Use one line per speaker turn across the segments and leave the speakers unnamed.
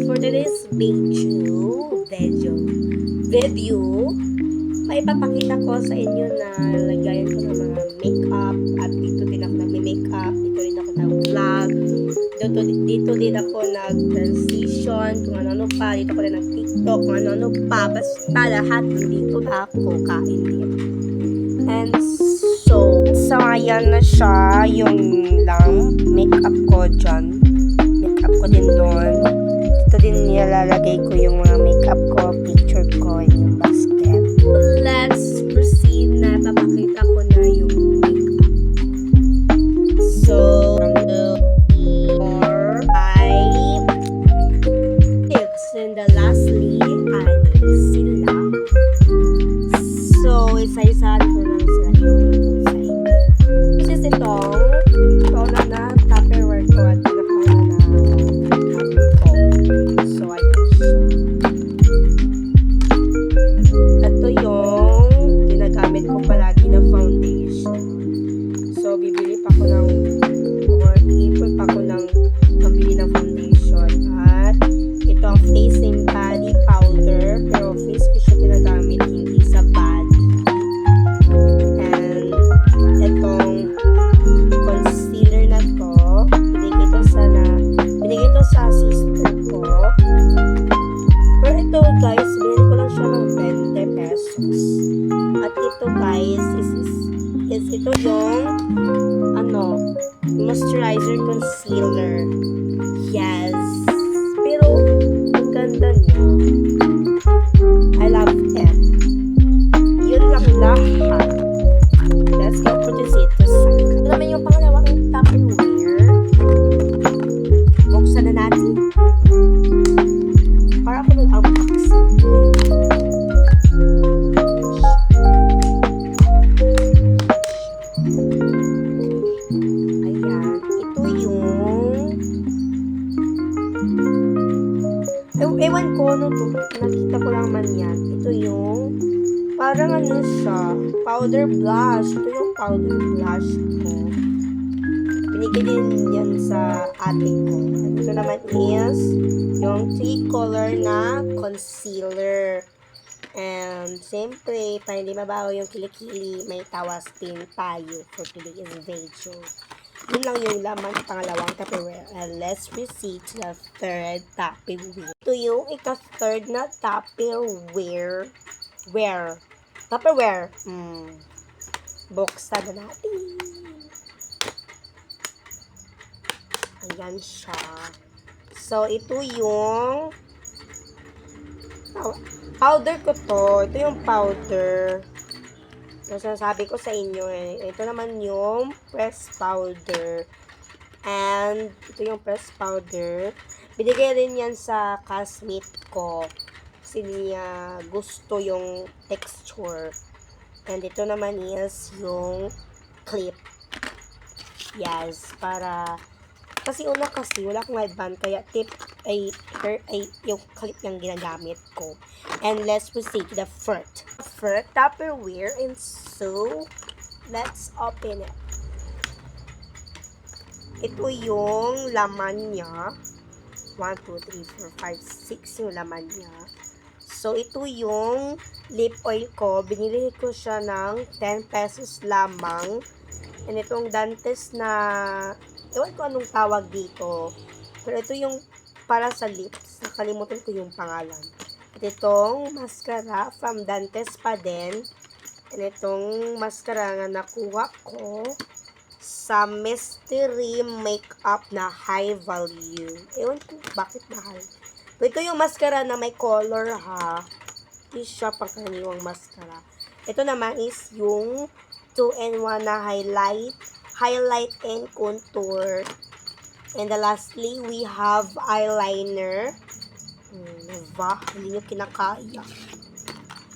for today's video, may papakita ko sa inyo na lagayan ko ng mga makeup at dito din ako nagme-makeup, dito din ako nag-vlog, dito din ako nag-transition, kung ano-ano pa, dito ko rin nag-tiktok, kung ano-ano pa, basta lahat dito na ako kainin. And so ayan na siya, yung lang makeup ko dyan. Makeup ko din doon. Dito din nilalagay ko yung mga makeup ko, picture ko, yung basket. Let's proceed na papakita ko na yung makeup. So, from the 4, 5, 6, and the lastly, ay sila. So, isa-isahan ko lang sila yung sa inyo. Since itong toner na Tupperware ko at pinakauna na makeup ko. So, ayun siya. Ito yung ginagamit ko palagi na foundation. So, bibili pa ko ng or iipon pa ko ng pambili ng foundation. At ito ang facing body powder. Pero face ko siya ginagamit, hindi sa body. And itong concealer na to, binigay ito sa sister ko. Pero ito guys, binili ko lang siya ng 20 pesos. At ito guys, is ito yung moisturizer concealer. Yes. Pero ang ganda niya. I love it. Yun lang lahat. Let's go proceed to sack. Ito naman yung pangalawang Tupperware. Buksan na natin. Para ako nag-unboxing. Ayan. Ito yung ewan ko ano to. Nakita ko lang man yan. Ito yung parang ano siya, powder blush. Ito yung powder blush ko. Binigay din yan sa ate ko. Ito naman is yung 3 color na concealer. And siyempre, para hindi mabaho yung kilikili, may tawas din tayo for today's video. Yun lang yung laman sa pangalawang Tupperware. And let's proceed to the third Tupperware. Ito yung ika-third na Tupperware. Tupperware. Buksan na natin. Ayan siya. So, ito yung powder ko to. Ito yung powder. Yung sinasabi ko sa inyo eh. Ito naman yung pressed powder. And ito yung pressed powder. Binigay rin yan sa classmate ko. Kasi niya gusto yung texture. And ito naman is yung clip. Yes, para kasi wala akong headband, kaya tip ay yung clip yung ginagamit ko. And let's proceed to the first Tupperware. And so, let's open it. Ito yung laman niya. 1, 2, 3, 4, 5, 6 yung laman niya. So, ito yung lip oil ko. Binili ko siya ng 10 pesos lamang. And itong Dantes na ewan ko anong tawag dito. Pero ito yung para sa lips. Nakalimutan ko yung pangalan. At itong mascara from Dantes pa din. And itong mascara na nakuha ko sa Mystery Makeup na high value. Ewan ko bakit mahal. Pero ito yung mascara na may color ha. Hindi siya pangkaraniwang mascara. Ito naman is yung 2-in-1 na highlight and contour. And lastly, we have eyeliner. Hindi nyo kinakaya.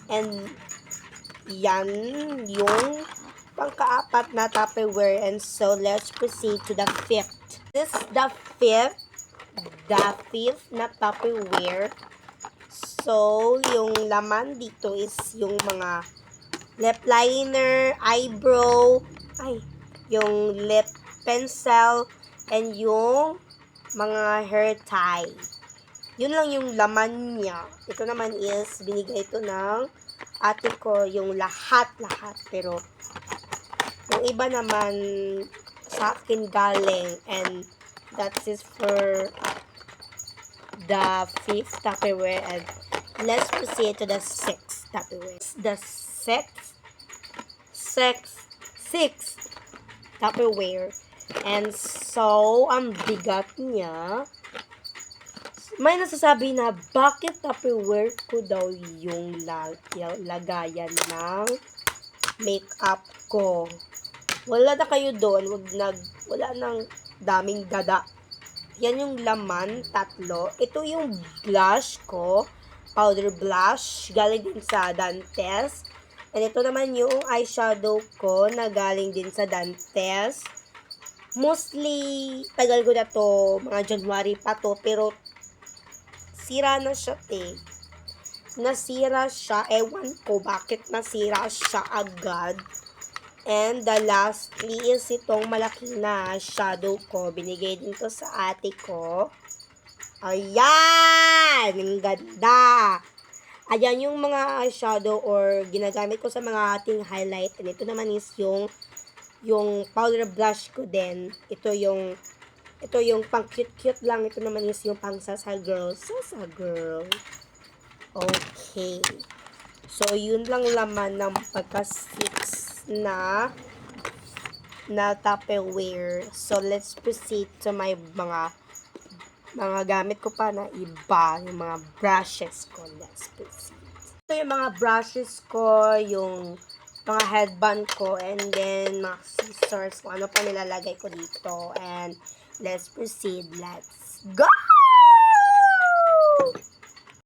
And yan yung pangkaapat na Tupperware. And so, let's proceed to the fifth. This is the fifth na Tupperware. So, yung laman dito is yung mga lip liner, eyebrow, yung lip pencil, and yung mga hair tie. Yun lang yung laman niya. Ito naman is, binigay ito ng ate ko yung lahat-lahat. Pero, yung iba naman sa akin galing. And, that is for the 5th Tupperware. And, let's proceed to the 6th Tupperware. The 6th Tupperware. And so, ang bigat niya. May nasasabi na, bakit Tupperware ko daw yung lagayan ng makeup ko? Wala na kayo doon. Wala nang daming dada. Yan yung laman, 3. Ito yung blush ko. Powder blush. Galing din sa Dantes. And ito naman yung eyeshadow ko na galing din sa Dantes. Mostly, tagal ko na to. Mga January pa to. Pero, sira na siya Nasira siya. Ewan ko bakit nasira siya agad. And the lastly is itong malaki na shadow ko. Binigay din to sa ate ko. Ayan! Ang ganda! Ayan yung mga eyeshadow or ginagamit ko sa mga ating highlight. And ito naman is yung powder blush ko din. Ito yung pang cute-cute lang. Ito naman is yung pang Sasa Girl. Sasa Girl. Okay. So, yun lang laman ng pagka-6 na Tupperware. So, let's proceed to my mga gamit ko pa na iba. Yung mga brushes ko. Let's proceed. Ito yung mga brushes ko. Yung mga headband ko. And then, mga scissors. Kung ano pa nilalagay ko dito. And, let's proceed. Let's go!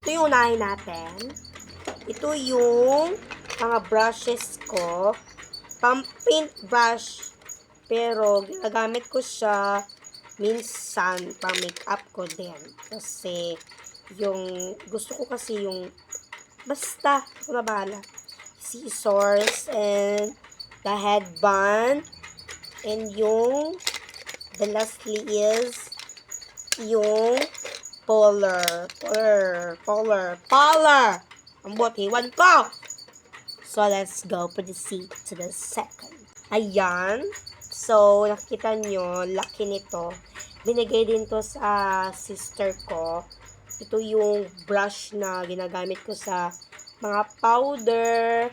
Ito yung unahin natin. Ito yung mga brushes ko. Pang paint brush. Pero, ginagamit ko siya minsan pang makeup ko din. Kasi, gusto ko kasi yung, basta, ako na bahala. Scissors and the headband. And the lastly is yung polar. Ang hiwan ko. So, let's go proceed to the second. Ayan. So, nakita nyo, laki nito. Binigay din to sa sister ko. Ito yung brush na ginagamit ko sa mga powder.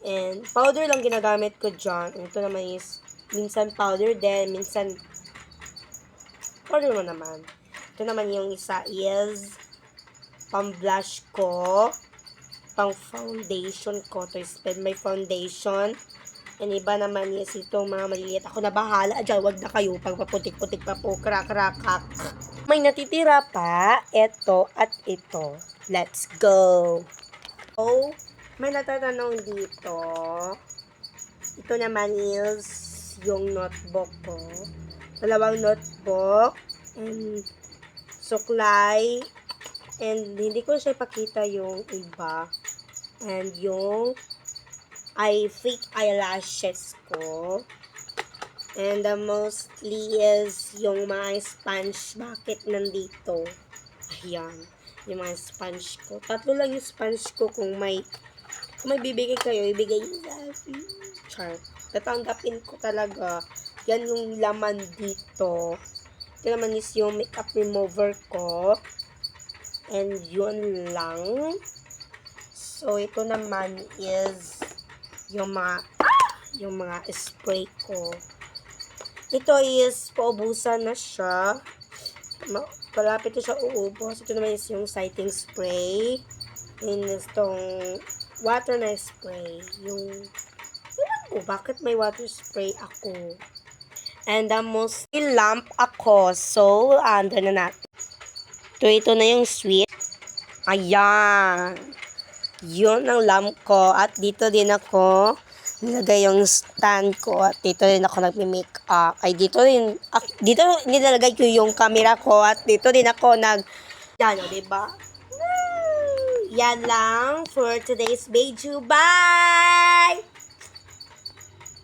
And, powder lang ginagamit ko dyan. Ito naman is, minsan powder din, minsan powder mo naman. Ito naman yung isa is pang blush ko, pang foundation ko. To spend my foundation. And iba naman is itong mga maliliit. Ako na bahala. Diyan, wag na kayo. Pagpaputik-putik pa po. Krak-krak-krak. May natitira pa. Ito at ito. Let's go. So, may natatanong dito. Ito naman is yung notebook ko. 2 notebook. And suklay. And hindi ko siya ipakita yung iba. And yung fake eyelashes ko. And mostly is yung mga sponge. Bakit nandito? Ayan. Yung mga sponge ko. 3 lang yung sponge ko. Kung may bibigay kayo, ibigay yung sa akin. Char. Tatanggapin ko talaga. Yan yung laman dito. Ito naman is yung makeup remover ko. And yun lang. So, ito naman is yung mga spray ko. Ito is paubusan na siya. Palapit na siya uubos. Ito naman is yung setting spray. And itong water na spray. Bakit may water spray ako? And mostly lamp ako. So, under na natin. Ito na yung switch. Ayan. Yun ang lamp ko. At dito din ako nilagay yung stand ko. At dito din ako nagme-makeup. Dito nilalagay ko yung camera ko. At dito din ako diba? Yan lang for today's video. Bye!